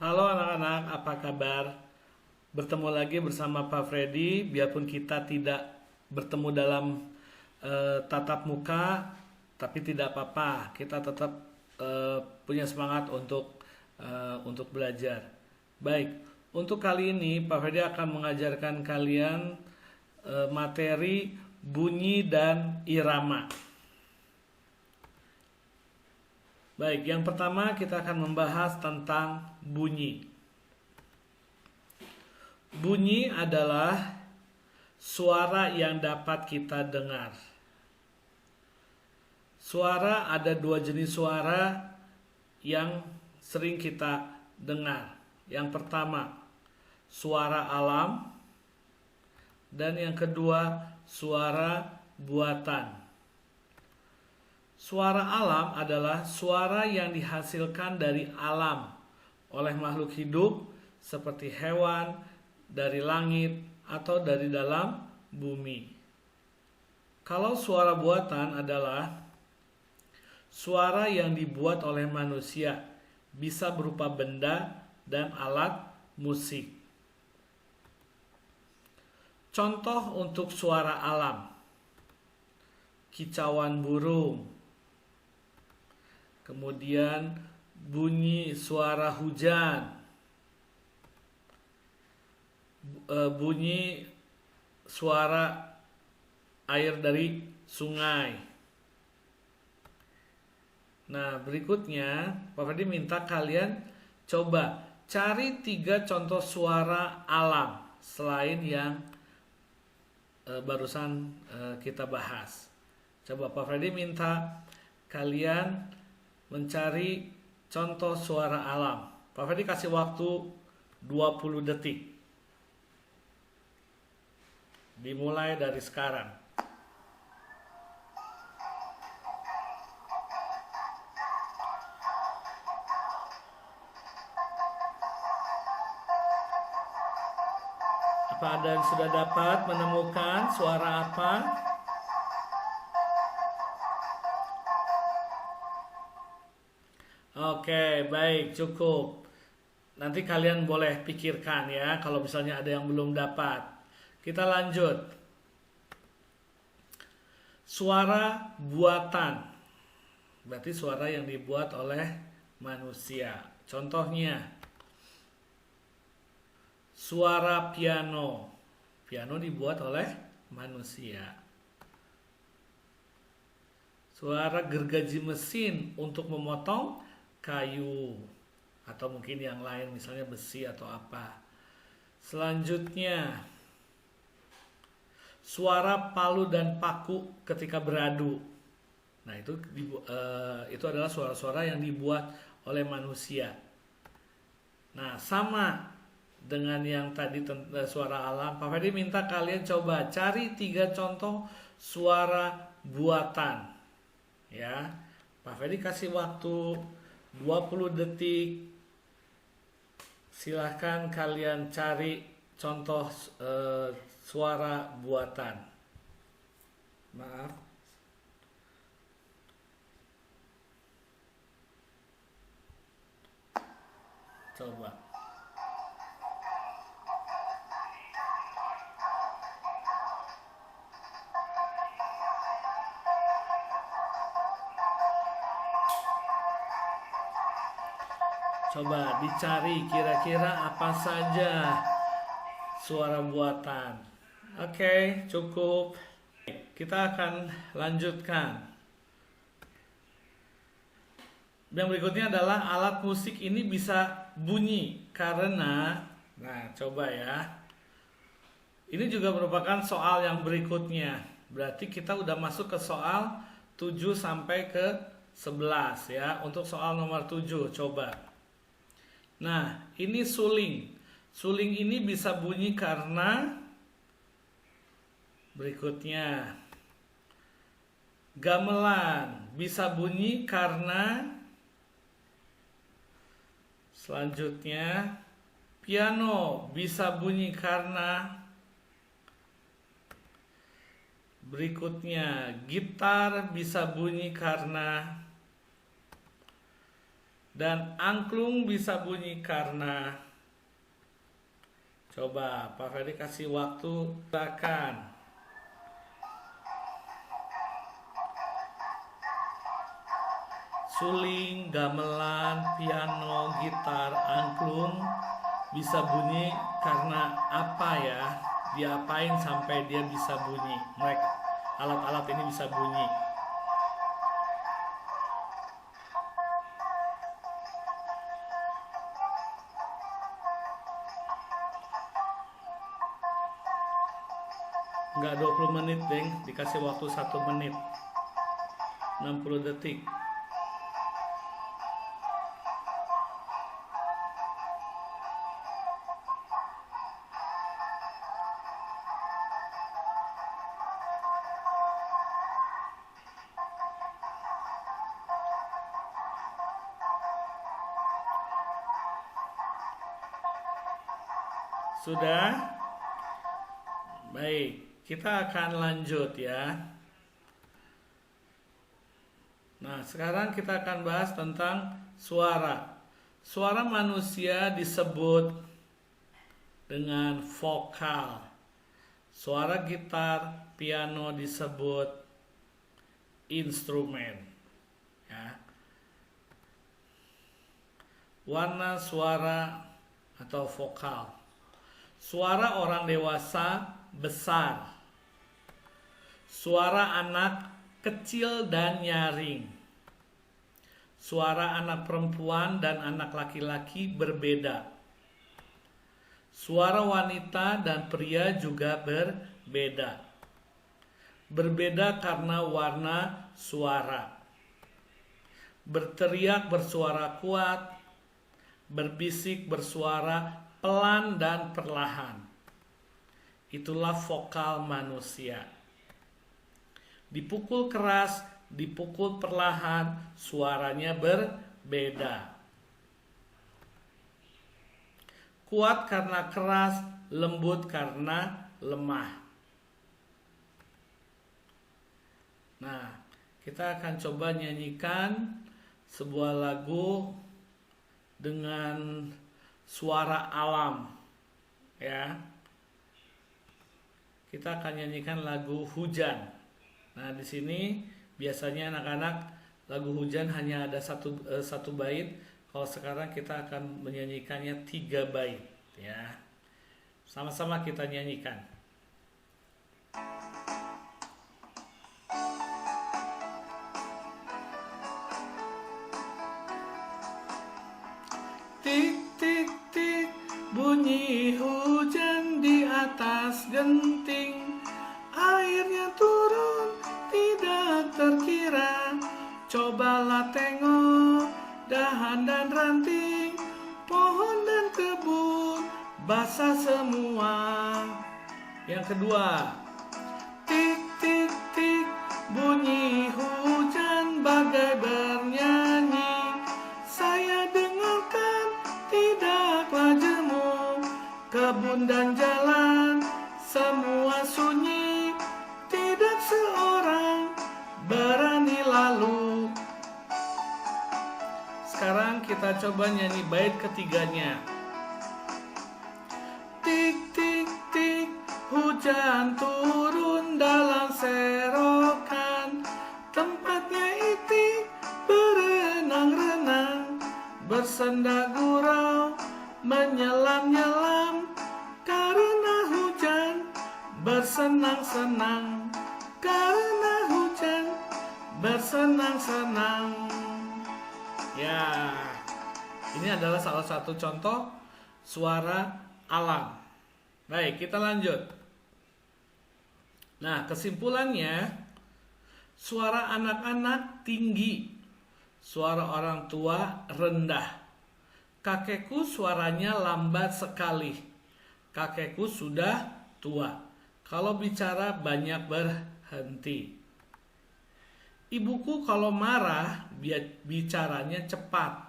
Halo anak-anak, apa kabar? Bertemu lagi bersama Pak Freddy. Biarpun kita tidak bertemu dalam tatap muka, tapi tidak apa-apa. Kita tetap punya semangat untuk belajar. Baik, untuk kali ini Pak Freddy akan mengajarkan kalian materi bunyi dan irama. Baik, yang pertama kita akan membahas tentang bunyi. Bunyi adalah suara yang dapat kita dengar. Suara, ada dua jenis suara yang sering kita dengar. Yang pertama, suara alam, dan yang kedua, suara buatan. Suara alam adalah suara yang dihasilkan dari alam oleh makhluk hidup seperti hewan, dari langit, atau dari dalam bumi. Kalau suara buatan adalah suara yang dibuat oleh manusia, bisa berupa benda dan alat musik. Contoh untuk suara alam: kicauan burung, kemudian bunyi suara hujan, bunyi suara air dari sungai. Nah, berikutnya Pak Freddy minta kalian coba cari 3 contoh suara alam selain yang barusan kita bahas. Coba Pak Freddy minta kalian mencari contoh suara alam. Pak Freddy kasih waktu 20 detik. Dimulai dari sekarang. Apa ada yang sudah dapat menemukan suara apa? Oke, baik, cukup. Nanti kalian boleh pikirkan ya, kalau misalnya ada yang belum dapat. Kita lanjut. Suara buatan. Berarti suara yang dibuat oleh manusia. Contohnya, suara piano. Piano dibuat oleh manusia. Suara gergaji mesin untuk memotong kayu, atau mungkin yang lain, misalnya besi atau apa. Selanjutnya, suara palu dan paku ketika beradu. Nah, itu adalah suara-suara yang dibuat oleh manusia. Nah, sama dengan yang tadi suara alam, Pak Ferdi minta kalian coba cari 3 contoh suara buatan. Ya, Pak Ferdi kasih waktu 20 detik. Silahkan kalian cari contoh suara buatan. Maaf. Coba. Coba dicari kira-kira apa saja suara buatan. Oke, cukup. Kita akan lanjutkan. Yang berikutnya adalah alat musik ini bisa bunyi karena, nah coba ya. Ini juga merupakan soal yang berikutnya. Berarti kita udah masuk ke soal 7 sampai ke 11 ya. Untuk soal nomor 7 coba. Nah, ini suling. Suling ini bisa bunyi karena berikutnya. Gamelan bisa bunyi karena, selanjutnya piano bisa bunyi karena, berikutnya gitar bisa bunyi karena, Dan angklung bisa bunyi karena, coba Pak Ferdi kasih waktu, silakan. Suling, gamelan, piano, gitar, angklung bisa bunyi karena apa ya? Diapain sampai dia bisa bunyi? Mereka alat-alat ini bisa bunyi. Enggak 20 menit, Deng. Dikasih waktu 1 menit. 60 detik. Sudah? Baik, kita akan lanjut ya. Nah, sekarang kita akan bahas tentang suara. Suara manusia disebut dengan vokal. Suara gitar, piano disebut instrumen. Ya. Warna suara atau vokal. Suara orang dewasa besar. Suara anak kecil dan nyaring. Suara anak perempuan dan anak laki-laki berbeda. Suara wanita dan pria juga berbeda. Berbeda karena warna suara. Berteriak bersuara kuat, berbisik bersuara pelan dan perlahan. Itulah vokal manusia. Dipukul keras, dipukul perlahan, suaranya berbeda. Kuat karena keras, lembut karena lemah. Nah, kita akan coba nyanyikan sebuah lagu dengan suara alam, ya. Kita akan nyanyikan lagu Hujan. Nah, di sini biasanya anak-anak lagu Hujan hanya ada satu bait. Kalau sekarang kita akan menyanyikannya 3 bait, ya. Sama-sama kita nyanyikan. Tik tik tik bunyi hujan di atas genting, airnya turun tidak terkira. Cobalah tengok dahan dan ranting, pohon dan kebun basah semua. Yang kedua, tik tik tik bunyi hujan bagai bernyanyi. Saya dengarkan tidaklah jemu, kebun dan jalan semua sunyi, tidak seorang berani lalu. Sekarang kita coba nyanyi bait ketiganya. Tik tik tik hujan turun dalam serokan, tempatnya itik berenang-renang, bersenda gurau menyelam-nyelam, karena hujan bersenang-senang, karena hujan bersenang-senang. Ya, ini adalah salah satu contoh suara alam. Baik, kita lanjut. Nah, kesimpulannya, suara anak-anak tinggi, suara orang tua rendah. Kakekku suaranya lambat sekali. Kakekku sudah tua. Kalau bicara banyak berhenti. Ibuku kalau marah bicaranya cepat.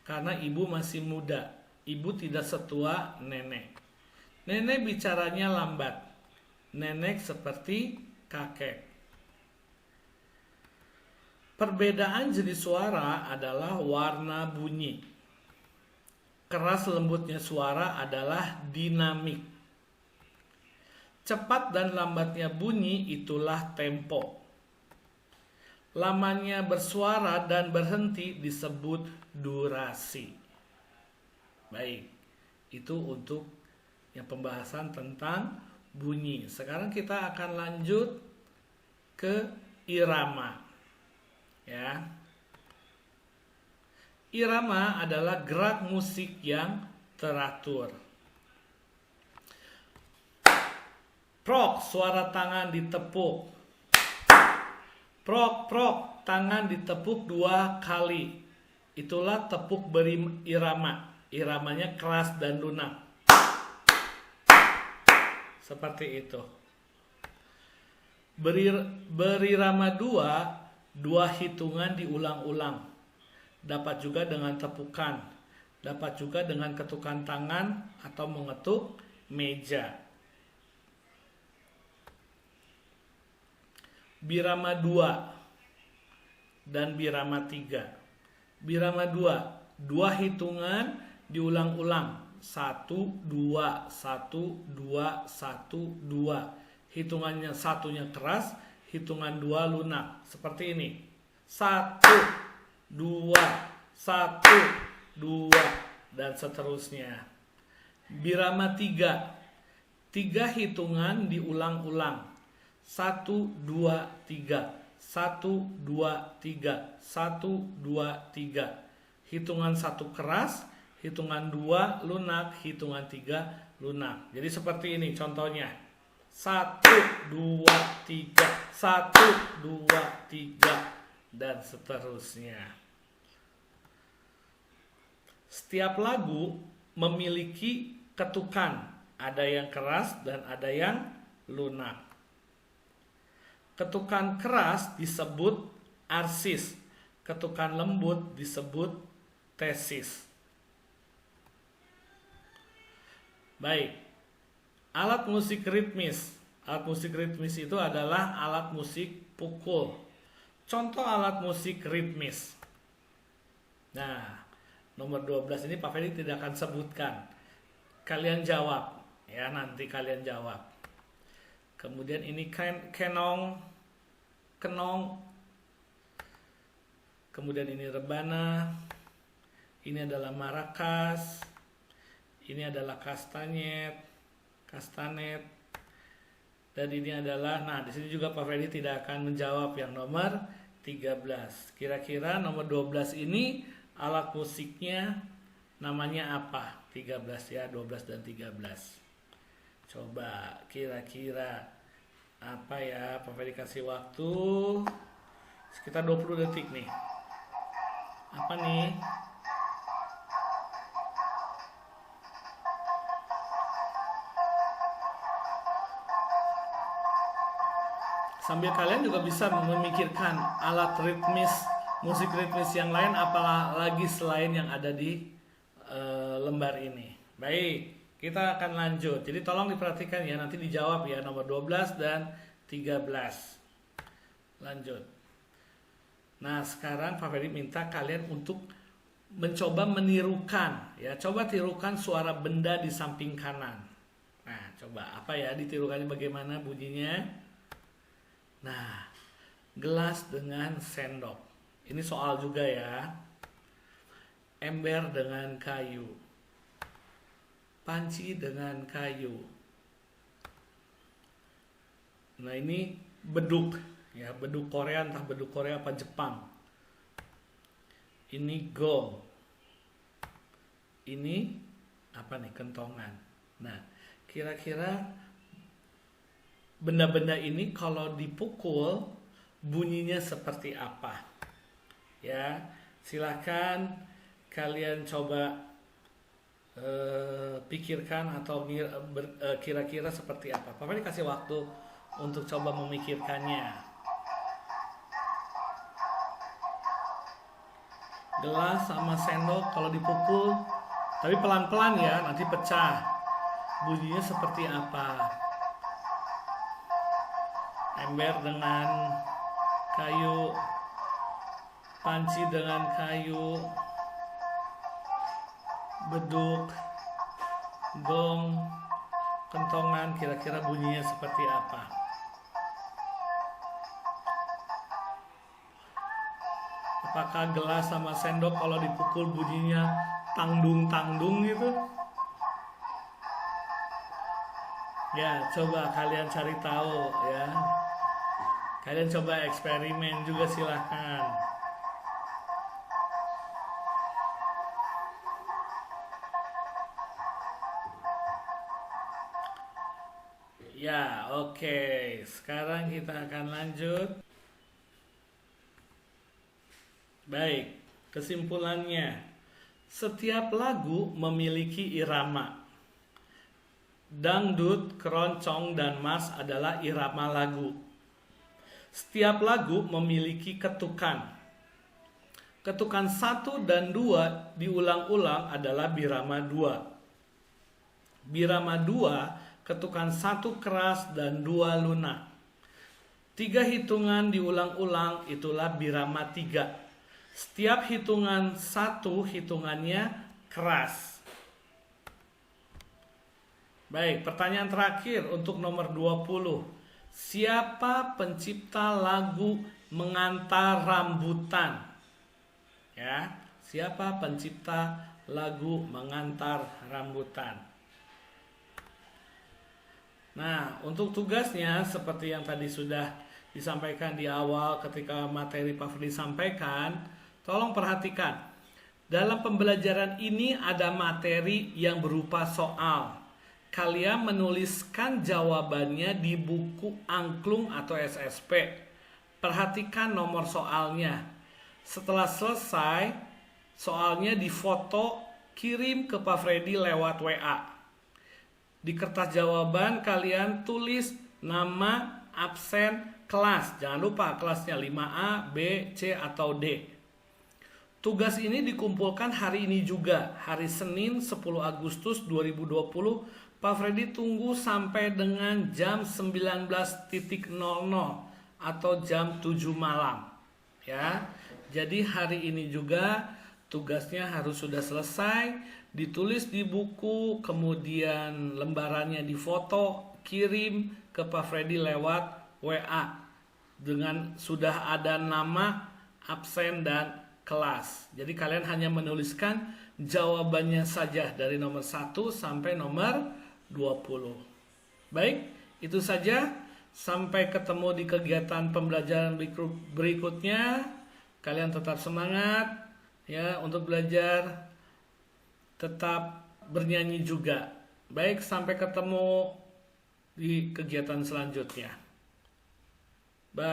Karena ibu masih muda. Ibu tidak setua nenek. Nenek bicaranya lambat. Nenek seperti kakek. Perbedaan jenis suara adalah warna bunyi. Keras lembutnya suara adalah dinamik. Cepat dan lambatnya bunyi itulah tempo. Lamanya bersuara dan berhenti disebut durasi. Baik, itu untuk yang pembahasan tentang bunyi. Sekarang kita akan lanjut ke irama. Ya. Irama adalah gerak musik yang teratur. Prok, suara tangan ditepuk. Prok, prok, tangan ditepuk 2 kali. Itulah tepuk berirama. Iramanya keras dan lunak. Seperti itu. Berirama 2 hitungan diulang-ulang. Dapat juga dengan tepukan. Dapat juga dengan ketukan tangan atau mengetuk meja. Birama 2 dan birama 3. Birama 2 hitungan diulang-ulang. 1, 2, 1, 2, 1, 2. Hitungannya satunya keras, hitungan 2 lunak. Seperti ini. 1, 2, 1, 2, dan seterusnya. Birama 3 hitungan diulang-ulang. 1, 2, 3. 1, 2, 3. 1, 2, 3. Hitungan 1 keras, hitungan 2 lunak, hitungan 3 lunak. Jadi seperti ini contohnya. 1, 2, 3. 1, 2, 3. Dan seterusnya. Setiap lagu memiliki ketukan. Ada yang keras dan ada yang lunak. Ketukan keras disebut arsis. Ketukan lembut disebut tesis. Baik. Alat musik ritmis. Alat musik ritmis itu adalah alat musik pukul. Contoh alat musik ritmis. Nah, nomor 12 ini Pak Ferdi tidak akan sebutkan. Kalian jawab. Ya, nanti kalian jawab. Kemudian ini kenong. Kemudian ini rebana. Ini adalah marakas. Ini adalah kastanet. Dan ini adalah, nah di sini juga Pak Ferdi tidak akan menjawab yang nomor 13. Kira-kira nomor 12 ini alat musiknya namanya apa? 13 ya, 12 dan 13. Coba kira-kira apa ya? Pak Ferdi kasih waktu sekitar 20 detik nih. Apa nih? Sambil kalian juga bisa memikirkan alat ritmis, musik ritmis yang lain apalagi selain yang ada di lembar ini. Baik, kita akan lanjut. Jadi tolong diperhatikan ya, nanti dijawab ya nomor 12 dan 13. Lanjut. Nah, sekarang Pak Ferdi minta kalian untuk mencoba menirukan ya. Coba tirukan suara benda di samping kanan. Nah, coba apa ya ditirukannya, bagaimana bunyinya? Nah, gelas dengan sendok. Ini soal juga ya. Ember dengan kayu. Panci dengan kayu. Nah, ini beduk. Ya, beduk Korea, entah beduk Korea apa Jepang. Ini gong. Ini apa nih? Kentongan. Nah, kira-kira benda-benda ini kalau dipukul bunyinya seperti apa? Ya, silakan kalian coba pikirkan atau kira-kira seperti apa. Pak Ferdi kasih waktu untuk coba memikirkannya. Gelas sama sendok kalau dipukul, tapi pelan-pelan ya, nanti pecah. Bunyinya seperti apa? Ember dengan kayu, panci dengan kayu, beduk, gong, kentongan, kira-kira bunyinya seperti apa? Apakah gelas sama sendok kalau dipukul bunyinya tangdung-tangdung gitu? Ya, coba kalian cari tahu ya. Kalian coba eksperimen juga silahkan. Ya, oke. Sekarang kita akan lanjut. Baik, kesimpulannya. Setiap lagu memiliki irama. Dangdut, keroncong, dan mas adalah irama lagu. Setiap lagu memiliki ketukan. Ketukan 1 dan 2 diulang-ulang adalah birama 2. Birama 2, ketukan 1 keras dan 2 lunak. 3 hitungan diulang-ulang itulah birama 3. Setiap hitungan 1 hitungannya keras. Baik, pertanyaan terakhir untuk nomor 20. Siapa pencipta lagu Mengantar Rambutan? Ya, siapa pencipta lagu Mengantar Rambutan? Nah, untuk tugasnya seperti yang tadi sudah disampaikan di awal ketika materi Pak Freddy sampaikan, tolong perhatikan. Dalam pembelajaran ini ada materi yang berupa soal. Kalian menuliskan jawabannya di buku angklung atau SSP. Perhatikan nomor soalnya. Setelah selesai, soalnya difoto, kirim ke Pak Freddy lewat WA. Di kertas jawaban kalian tulis nama, absen, kelas. Jangan lupa kelasnya 5A, B, C, atau D. Tugas ini dikumpulkan hari ini juga, hari Senin 10 Agustus 2020. Pak Freddy tunggu sampai dengan jam 19.00 atau jam 7 malam. Ya. Jadi hari ini juga tugasnya harus sudah selesai, ditulis di buku, kemudian lembarannya difoto, kirim ke Pak Freddy lewat WA dengan sudah ada nama, absen, dan kelas. Jadi kalian hanya menuliskan jawabannya saja dari nomor 1 sampai nomor 20. Baik, itu saja. Sampai ketemu di kegiatan pembelajaran berikutnya. Kalian tetap semangat ya untuk belajar, tetap bernyanyi juga. Baik, sampai ketemu di kegiatan selanjutnya.